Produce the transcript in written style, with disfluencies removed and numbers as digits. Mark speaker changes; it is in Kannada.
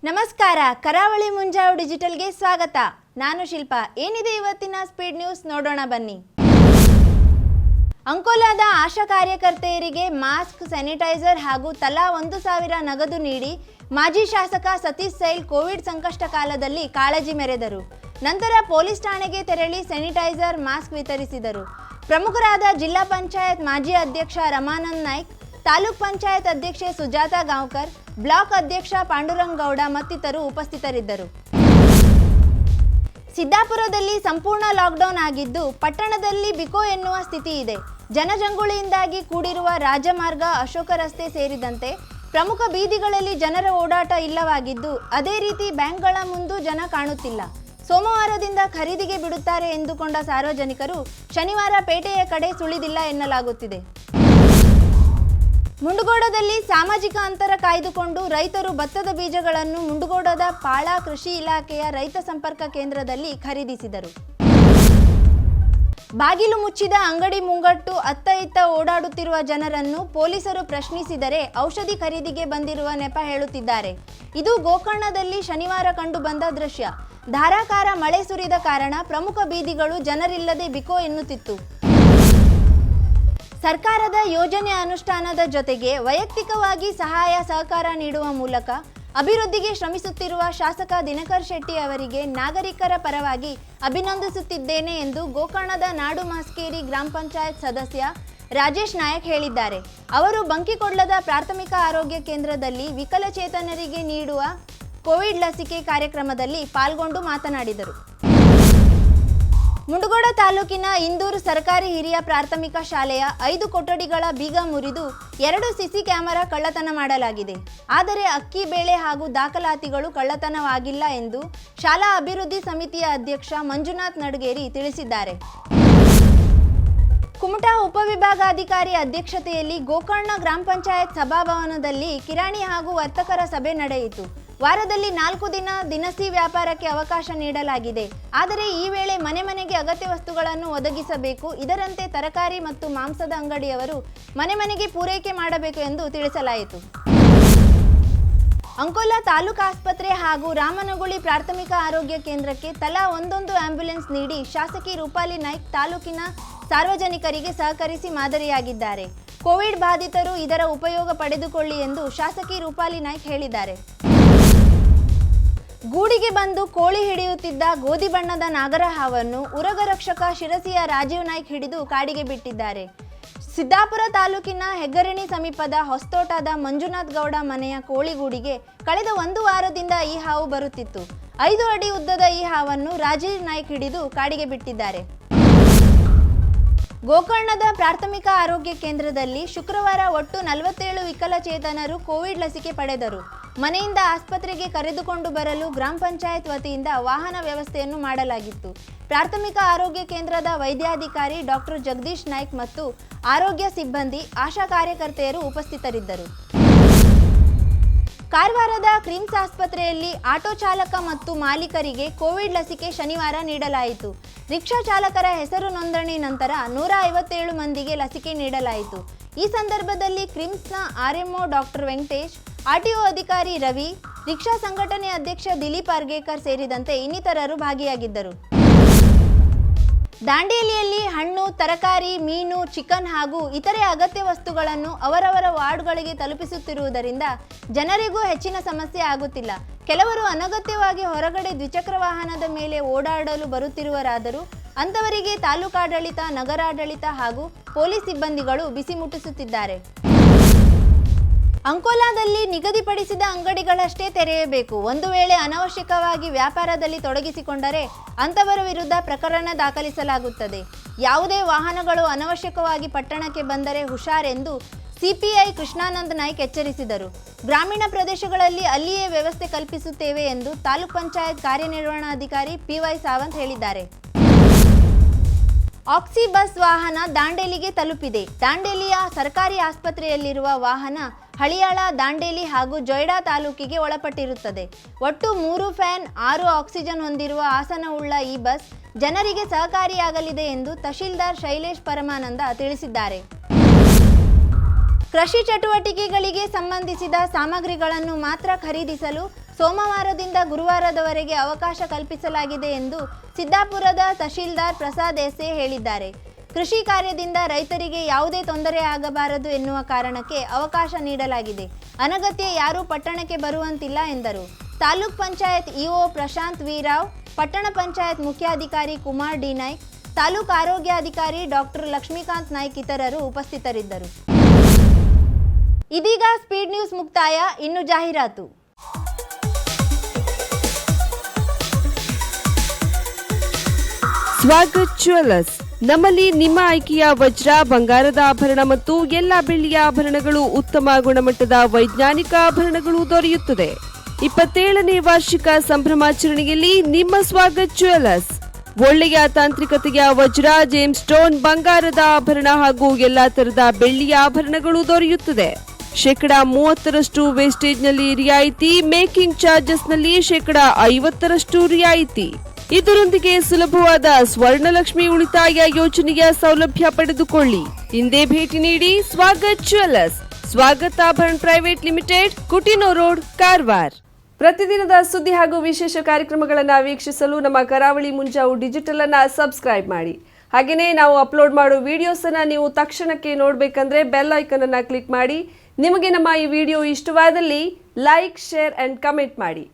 Speaker 1: ನಮಸ್ಕಾರ, ಕರಾವಳಿ ಮುಂಜಾವು ಡಿಜಿಟಲ್ಗೆ ಸ್ವಾಗತ. ನಾನು ಶಿಲ್ಪಾ. ಏನಿದೆ ಇವತ್ತಿನ ಸ್ಪೀಡ್ ನ್ಯೂಸ್ ನೋಡೋಣ ಬನ್ನಿ. ಅಂಕೋಲಾದ ಆಶಾ ಕಾರ್ಯಕರ್ತೆಯರಿಗೆ ಮಾಸ್ಕ್, ಸ್ಯಾನಿಟೈಸರ್ ಹಾಗೂ ತಲಾ 1,000 ನಗದು ನೀಡಿ ಮಾಜಿ ಶಾಸಕ ಸತೀಶ್ ಸೈಲ್ ಕೋವಿಡ್ ಸಂಕಷ್ಟ ಕಾಲದಲ್ಲಿ ಕಾಳಜಿ ಮೆರೆದರು. ನಂತರ ಪೊಲೀಸ್ ಠಾಣೆಗೆ ತೆರಳಿ ಸ್ಯಾನಿಟೈಸರ್, ಮಾಸ್ಕ್ ವಿತರಿಸಿದರು. ಪ್ರಮುಖರಾದ ಜಿಲ್ಲಾ ಪಂಚಾಯತ್ ಮಾಜಿ ಅಧ್ಯಕ್ಷ ರಮಾನಂದ್ ನಾಯ್ಕ್, ತಾಲೂಕ್ ಪಂಚಾಯತ್ ಅಧ್ಯಕ್ಷೆ ಸುಜಾತಾ ಗಾಂವ್ಕರ್, ಬ್ಲಾಕ್ ಅಧ್ಯಕ್ಷ ಪಾಂಡುರಂಗ ಗೌಡ ಮತ್ತಿತರರು ಉಪಸ್ಥಿತರಿದ್ದರು. ಸಿದ್ದಾಪುರದಲ್ಲಿ ಸಂಪೂರ್ಣ ಲಾಕ್ಡೌನ್ ಆಗಿದ್ದು, ಪಟ್ಟಣದಲ್ಲಿ ಬಿಕೋ ಎನ್ನುವ ಸ್ಥಿತಿ ಇದೆ. ಜನಜಂಗುಳಿಯಿಂದಾಗಿ ಕೂಡಿರುವ ರಾಜಮಾರ್ಗ, ಅಶೋಕ ರಸ್ತೆ ಸೇರಿದಂತೆ ಪ್ರಮುಖ ಬೀದಿಗಳಲ್ಲಿ ಜನರ ಓಡಾಟ ಇಲ್ಲವಾಗಿದ್ದು, ಅದೇ ರೀತಿ ಬ್ಯಾಂಕ್ಗಳ ಮುಂದೂ ಜನ ಕಾಣುತ್ತಿಲ್ಲ. ಸೋಮವಾರದಿಂದ ಖರೀದಿಗೆ ಬಿಡುತ್ತಾರೆ ಎಂದುಕೊಂಡ ಸಾರ್ವಜನಿಕರು ಶನಿವಾರ ಪೇಟೆಯ ಕಡೆ ಸುಳಿದಿಲ್ಲ ಎನ್ನಲಾಗುತ್ತಿದೆ. ಮುಂಡಗೋಡದಲ್ಲಿ ಸಾಮಾಜಿಕ ಅಂತರ ಕಾಯ್ದುಕೊಂಡು ರೈತರು ಭತ್ತದ ಬೀಜಗಳನ್ನು ಮುಂಡಗೋಡದ ಪಾಳಾ ಕೃಷಿ ಇಲಾಖೆಯ ರೈತ ಸಂಪರ್ಕ ಕೇಂದ್ರದಲ್ಲಿ ಖರೀದಿಸಿದರು. ಬಾಗಿಲು ಮುಚ್ಚಿದ ಅಂಗಡಿ ಮುಂಗಟ್ಟು ಅತ್ತ ಇತ್ತ ಓಡಾಡುತ್ತಿರುವ ಜನರನ್ನು ಪೊಲೀಸರು ಪ್ರಶ್ನಿಸಿದರೆ ಔಷಧಿ ಖರೀದಿಗೆ ಬಂದಿರುವ ನೆಪ ಹೇಳುತ್ತಿದ್ದಾರೆ. ಇದು ಗೋಕರ್ಣದಲ್ಲಿ ಶನಿವಾರ ಕಂಡುಬಂದ ದೃಶ್ಯ. ಧಾರಾಕಾರ ಮಳೆ ಸುರಿದ ಕಾರಣ ಪ್ರಮುಖ ಬೀದಿಗಳು ಜನರಿಲ್ಲದೆ ಬಿಕೋ ಎನ್ನುತ್ತಿತ್ತು. ಸರ್ಕಾರದ ಯೋಜನೆ ಅನುಷ್ಠಾನದ ಜೊತೆಗೆ ವೈಯಕ್ತಿಕವಾಗಿ ಸಹಾಯ ಸಹಕಾರ ನೀಡುವ ಮೂಲಕ ಅಭಿವೃದ್ಧಿಗೆ ಶ್ರಮಿಸುತ್ತಿರುವ ಶಾಸಕ ದಿನಕರ್ ಶೆಟ್ಟಿ ಅವರಿಗೆ ನಾಗರಿಕರ ಪರವಾಗಿ ಅಭಿನಂದಿಸುತ್ತಿದ್ದೇನೆ ಎಂದು ಗೋಕರ್ಣದ ನಾಡು ಮಾಸ್ಕೇರಿ ಗ್ರಾಮ ಪಂಚಾಯತ್ ಸದಸ್ಯ ರಾಜೇಶ್ ನಾಯಕ್ ಹೇಳಿದ್ದಾರೆ. ಅವರು ಬಂಕಿಕೊಡ್ಲದ ಪ್ರಾಥಮಿಕ ಆರೋಗ್ಯ ಕೇಂದ್ರದಲ್ಲಿ ವಿಕಲಚೇತನರಿಗೆ ನೀಡುವ ಕೋವಿಡ್ ಲಸಿಕೆ ಕಾರ್ಯಕ್ರಮದಲ್ಲಿ ಪಾಲ್ಗೊಂಡು ಮಾತನಾಡಿದರು. ಮುಂಡಗೋಡ ತಾಲೂಕಿನ ಇಂದೂರು ಸರ್ಕಾರಿ ಹಿರಿಯ ಪ್ರಾಥಮಿಕ ಶಾಲೆಯ 5 ಕೊಠಡಿಗಳ ಬೀಗ ಮುರಿದು 2 ಸಿಸಿ ಕ್ಯಾಮೆರಾ ಕಳ್ಳತನ ಮಾಡಲಾಗಿದೆ. ಆದರೆ ಅಕ್ಕಿ, ಬೇಳೆ ಹಾಗೂ ದಾಖಲಾತಿಗಳು ಕಳ್ಳತನವಾಗಿಲ್ಲ ಎಂದು ಶಾಲಾ ಅಭಿವೃದ್ಧಿ ಸಮಿತಿಯ ಅಧ್ಯಕ್ಷ ಮಂಜುನಾಥ್ ನಡಗೇರಿ ತಿಳಿಸಿದ್ದಾರೆ. ಕುಮಟಾ ಉಪವಿಭಾಗಾಧಿಕಾರಿ ಅಧ್ಯಕ್ಷತೆಯಲ್ಲಿ ಗೋಕರ್ಣ ಗ್ರಾಮ ಪಂಚಾಯತ್ ಸಭಾಭವನದಲ್ಲಿ ಕಿರಾಣಿ ಹಾಗೂ ವರ್ತಕರ ಸಭೆ ನಡೆಯಿತು. ವಾರದಲ್ಲಿ 4 ದಿನ ದಿನಸಿ ವ್ಯಾಪಾರಕ್ಕೆ ಅವಕಾಶ ನೀಡಲಾಗಿದೆ. ಆದರೆ ಈ ವೇಳೆ ಮನೆ ಮನೆಗೆ ಅಗತ್ಯ ವಸ್ತುಗಳನ್ನು ಒದಗಿಸಬೇಕು. ಇದರಂತೆ ತರಕಾರಿ ಮತ್ತು ಮಾಂಸದ ಅಂಗಡಿಯವರು ಮನೆ ಮನೆಗೆ ಪೂರೈಕೆ ಮಾಡಬೇಕು ಎಂದು ತಿಳಿಸಲಾಯಿತು. ಅಂಕೋಲಾ ತಾಲೂಕು ಆಸ್ಪತ್ರೆ ಹಾಗೂ ರಾಮನಗುಳಿ ಪ್ರಾಥಮಿಕ ಆರೋಗ್ಯ ಕೇಂದ್ರಕ್ಕೆ ತಲಾ 1 ಆಂಬ್ಯುಲೆನ್ಸ್ ನೀಡಿ ಶಾಸಕಿ ರೂಪಾಲಿ ನಾಯ್ಕ್ ತಾಲೂಕಿನ ಸಾರ್ವಜನಿಕರಿಗೆ ಸಹಕರಿಸಿ ಮಾದರಿಯಾಗಿದ್ದಾರೆ. ಕೋವಿಡ್ ಬಾಧಿತರು ಇದರ ಉಪಯೋಗ ಪಡೆದುಕೊಳ್ಳಿ ಎಂದು ಶಾಸಕಿ ರೂಪಾಲಿ ನಾಯ್ಕ್ ಹೇಳಿದ್ದಾರೆ. ಗೂಡಿಗೆ ಬಂದು ಕೋಳಿ ಹಿಡಿಯುತ್ತಿದ್ದ ಗೋಧಿ ಬಣ್ಣದ ನಾಗರ ಹಾವನ್ನು ಉರಗ ರಕ್ಷಕ ಶಿರಸಿಯ ರಾಜೀವ್ ನಾಯ್ಕ್ ಹಿಡಿದು ಕಾಡಿಗೆ ಬಿಟ್ಟಿದ್ದಾರೆ. ಸಿದ್ದಾಪುರ ತಾಲೂಕಿನ ಹೆಗ್ಗರಣಿ ಸಮೀಪದ ಹೊಸತೋಟದ ಮಂಜುನಾಥ್ ಗೌಡ ಮನೆಯ ಕೋಳಿಗೂಡಿಗೆ ಕಳೆದ 1 ವಾರದಿಂದ ಈ ಹಾವು ಬರುತ್ತಿತ್ತು. 5 ಅಡಿ ಉದ್ದದ ಈ ಹಾವನ್ನು ರಾಜೀವ್ ನಾಯ್ಕ್ ಹಿಡಿದು ಕಾಡಿಗೆ ಬಿಟ್ಟಿದ್ದಾರೆ. ಗೋಕರ್ಣದ ಪ್ರಾಥಮಿಕ ಆರೋಗ್ಯ ಕೇಂದ್ರದಲ್ಲಿ ಶುಕ್ರವಾರ ಒಟ್ಟು 47 ವಿಕಲಚೇತನರು ಕೋವಿಡ್ ಲಸಿಕೆ ಪಡೆದರು. ಮನೆಯಿಂದ ಆಸ್ಪತ್ರೆಗೆ ಕರೆದುಕೊಂಡು ಬರಲು ಗ್ರಾಮ ಪಂಚಾಯತ್ ವತಿಯಿಂದ ವಾಹನ ವ್ಯವಸ್ಥೆಯನ್ನು ಮಾಡಲಾಗಿತ್ತು. ಪ್ರಾಥಮಿಕ ಆರೋಗ್ಯ ಕೇಂದ್ರದ ವೈದ್ಯಾಧಿಕಾರಿ ಡಾಕ್ಟರ್ ಜಗದೀಶ್ ನಾಯ್ಕ್ ಮತ್ತು ಆರೋಗ್ಯ ಸಿಬ್ಬಂದಿ, ಆಶಾ ಕಾರ್ಯಕರ್ತೆಯರು ಉಪಸ್ಥಿತರಿದ್ದರು. ಕಾರವಾರದ ಕ್ರಿಮ್ಸ್ ಆಸ್ಪತ್ರೆಯಲ್ಲಿ ಆಟೋ ಚಾಲಕ ಮತ್ತು ಮಾಲೀಕರಿಗೆ ಕೋವಿಡ್ ಲಸಿಕೆ ಶನಿವಾರ ನೀಡಲಾಯಿತು. ರಿಕ್ಷಾ ಚಾಲಕರ ಹೆಸರು ನೋಂದಣಿ ನಂತರ 157 ಮಂದಿಗೆ ಲಸಿಕೆ ನೀಡಲಾಯಿತು. ಈ ಸಂದರ್ಭದಲ್ಲಿ ಕ್ರಿಮ್ಸ್ನ ಆರ್ಎಂಒ ಡಾಕ್ಟರ್ ವೆಂಕಟೇಶ್, ಆರ್ಟಿಒ ಅಧಿಕಾರಿ ರವಿ, ರಿಕ್ಷಾ ಸಂಘಟನೆ ಅಧ್ಯಕ್ಷ ದಿಲೀಪ್ ಅರ್ಗೇಕರ್ ಸೇರಿದಂತೆ ಇನ್ನಿತರರು ಭಾಗಿಯಾಗಿದ್ದರು. ದಾಂಡೇಲಿಯಲ್ಲಿ ಹಣ್ಣು, ತರಕಾರಿ, ಮೀನು, ಚಿಕನ್ ಹಾಗೂ ಇತರೆ ಅಗತ್ಯ ವಸ್ತುಗಳನ್ನು ಅವರವರ ವಾರ್ಡ್ಗಳಿಗೆ ತಲುಪಿಸುತ್ತಿರುವುದರಿಂದ ಜನರಿಗೂ ಹೆಚ್ಚಿನ ಸಮಸ್ಯೆ ಆಗುತ್ತಿಲ್ಲ. ಕೆಲವರು ಅನಗತ್ಯವಾಗಿ ಹೊರಗಡೆ ದ್ವಿಚಕ್ರ ವಾಹನದ ಮೇಲೆ ಓಡಾಡಲು ಬರುತ್ತಿರುವರಾದರೂ ಅಂಥವರಿಗೆ ತಾಲೂಕಾಡಳಿತ, ನಗರಾಡಳಿತ ಹಾಗೂ ಪೊಲೀಸ್ ಸಿಬ್ಬಂದಿಗಳು ಬಿಸಿ ಮುಟ್ಟಿಸುತ್ತಿದ್ದಾರೆ. ಅಂಕೋಲಾದಲ್ಲಿ ನಿಗದಿಪಡಿಸಿದ ಅಂಗಡಿಗಳಷ್ಟೇ ತೆರೆಯಬೇಕು. ಒಂದು ವೇಳೆ ಅನವಶ್ಯಕವಾಗಿ ವ್ಯಾಪಾರದಲ್ಲಿ ತೊಡಗಿಸಿಕೊಂಡರೆ ಅಂಥವರ ವಿರುದ್ಧ ಪ್ರಕರಣ ದಾಖಲಿಸಲಾಗುತ್ತದೆ. ಯಾವುದೇ ವಾಹನಗಳು ಅನವಶ್ಯಕವಾಗಿ ಪಟ್ಟಣಕ್ಕೆ ಬಂದರೆ ಹುಷಾರ್ ಎಂದು ಸಿಪಿಐ ಕೃಷ್ಣಾನಂದ್ ನಾಯ್ಕ್ ಎಚ್ಚರಿಸಿದರು. ಗ್ರಾಮೀಣ ಪ್ರದೇಶಗಳಲ್ಲಿ ಅಲ್ಲಿಯೇ ವ್ಯವಸ್ಥೆ ಕಲ್ಪಿಸುತ್ತೇವೆ ಎಂದು ತಾಲೂಕ್ ಪಂಚಾಯತ್ ಕಾರ್ಯನಿರ್ವಹಣಾಧಿಕಾರಿ PY ಸಾವಂತ್ ಹೇಳಿದ್ದಾರೆ. ಆಕ್ಸಿ ಬಸ್ ವಾಹನ ದಾಂಡೇಲಿಗೆ ತಲುಪಿದೆ. ದಾಂಡೇಲಿಯ ಸರ್ಕಾರಿ ಆಸ್ಪತ್ರೆಯಲ್ಲಿರುವ ವಾಹನ ಹಳಿಯಾಳ, ದಾಂಡೇಲಿ ಹಾಗೂ ಜೊಯ್ಡಾ ತಾಲೂಕಿಗೆ ಒಳಪಟ್ಟಿರುತ್ತದೆ. ಒಟ್ಟು 3 ಫ್ಯಾನ್, 6 ಆಕ್ಸಿಜನ್ ಹೊಂದಿರುವ ಆಸನವುಳ್ಳ ಈ ಬಸ್ ಜನರಿಗೆ ಸಹಕಾರಿಯಾಗಲಿದೆ ಎಂದು ತಹಶೀಲ್ದಾರ್ ಶೈಲೇಶ್ ಪರಮಾನಂದ ತಿಳಿಸಿದ್ದಾರೆ. ಕೃಷಿ ಚಟುವಟಿಕೆಗಳಿಗೆ ಸಂಬಂಧಿಸಿದ ಸಾಮಗ್ರಿಗಳನ್ನು ಮಾತ್ರ ಖರೀದಿಸಲು ಸೋಮವಾರದಿಂದ ಗುರುವಾರದವರೆಗೆ ಅವಕಾಶ ಕಲ್ಪಿಸಲಾಗಿದೆ ಎಂದು ಸಿದ್ದಾಪುರದ ತಹಶೀಲ್ದಾರ್ ಪ್ರಸಾದ್ ಎಸ್ಎ ಹೇಳಿದ್ದಾರೆ. ಕೃಷಿ ಕಾರ್ಯದಿಂದ ರೈತರಿಗೆ ಯಾವುದೇ ತೊಂದರೆ ಆಗಬಾರದು ಎನ್ನುವ ಕಾರಣಕ್ಕೆ ಅವಕಾಶ ನೀಡಲಾಗಿದೆ. ಅನಗತ್ಯ ಯಾರೂ ಪಟ್ಟಣಕ್ಕೆ ಬರುವಂತಿಲ್ಲ ಎಂದರು. ತಾಲೂಕ್ ಪಂಚಾಯತ್ ಇಒ ಪ್ರಶಾಂತ್ ವೀರಾವ್, ಪಟ್ಟಣ ಪಂಚಾಯತ್ ಮುಖ್ಯಾಧಿಕಾರಿ ಕುಮಾರ್ ಡಿ ನಾಯ್ಕ್, ತಾಲೂಕು ಆರೋಗ್ಯಾಧಿಕಾರಿ ಡಾಕ್ಟರ್ ಲಕ್ಷ್ಮೀಕಾಂತ್ ನಾಯ್ಕ್ ಇತರರು ಉಪಸ್ಥಿತರಿದ್ದರು. ಇದೀಗ ಸ್ಪೀಡ್ ನ್ಯೂಸ್ ಮುಕ್ತಾಯ. ಇನ್ನು ಜಾಹೀರಾತು.
Speaker 2: ಸ್ವಾಗತ್ ಜ್ಯುವೆಲ್ಲರ್ಸ್. ನಮ್ಮಲ್ಲಿ ನಿಮ್ಮ ಆಯ್ಕೆಯ ವಜ್ರ, ಬಂಗಾರದ ಆಭರಣ ಮತ್ತು ಎಲ್ಲ ಬೆಳ್ಳಿಯ ಆಭರಣಗಳು, ಉತ್ತಮ ಗುಣಮಟ್ಟದ ವೈಜ್ಞಾನಿಕ ಆಭರಣಗಳು ದೊರೆಯುತ್ತದೆ. 27ನೇ ವಾರ್ಷಿಕ ಸಂಭ್ರಮಾಚರಣೆಯಲ್ಲಿ ನಿಮ್ಮ ಸ್ವಾಗತ್ ಜ್ಯುವೆಲ್ಲರ್ಸ್ ಒಳ್ಳೆಯ ತಾಂತ್ರಿಕತೆಯ ವಜ್ರ, ಜೇಮ್ಸ್ ಸ್ಟೋನ್, ಬಂಗಾರದ ಆಭರಣ ಹಾಗೂ ಎಲ್ಲಾ ತರದ ಬೆಳ್ಳಿಯ ಆಭರಣಗಳು ದೊರೆಯುತ್ತದೆ. 30% ವೇಸ್ಟೇಜ್ನಲ್ಲಿ ರಿಯಾಯಿತಿ, ಮೇಕಿಂಗ್ ಚಾರ್ಜಸ್ನಲ್ಲಿ 50% ರಿಯಾಯಿತಿ. ಇದರೊಂದಿಗೆ ಸುಲಭವಾದ ಸ್ವರ್ಣಲಕ್ಷ್ಮಿ ಉಳಿತಾಯ ಯೋಜನೆಯ ಸೌಲಭ್ಯ ಪಡೆದುಕೊಳ್ಳಿ. ಹಿಂದೆ ಭೇಟಿ ನೀಡಿ ಸ್ವಾಗತ್ ಜ್ಯುವೆಲ್ಲರ್ಸ್, ಸ್ವಾಗತ್ ಆಭರಣ ಪ್ರೈವೇಟ್ ಲಿಮಿಟೆಡ್, ಕುಟಿನೋ ರೋಡ್, ಕಾರವಾರ. ಪ್ರತಿದಿನದ ಸುದ್ದಿ ಹಾಗೂ ವಿಶೇಷ ಕಾರ್ಯಕ್ರಮಗಳನ್ನು ವೀಕ್ಷಿಸಲು ನಮ್ಮ ಕರಾವಳಿ ಮುಂಜಾವು ಡಿಜಿಟಲ್ ಅನ್ನ ಸಬ್ಸ್ಕ್ರೈಬ್ ಮಾಡಿ. ಹಾಗೆಯೇ ನಾವು ಅಪ್ಲೋಡ್ ಮಾಡೋ ವಿಡಿಯೋಸ್ ಅನ್ನ ನೀವು ತಕ್ಷಣಕ್ಕೆ ನೋಡಬೇಕಂದ್ರೆ ಬೆಲ್ ಐಕಾನ್ ಅನ್ನ ಕ್ಲಿಕ್ ಮಾಡಿ. ನಿಮಗೆ ನಮ್ಮ ಈ ವಿಡಿಯೋ ಇಷ್ಟವಾದಲ್ಲಿ ಲೈಕ್, ಶೇರ್ ಅಂಡ್ ಕಮೆಂಟ್ ಮಾಡಿ.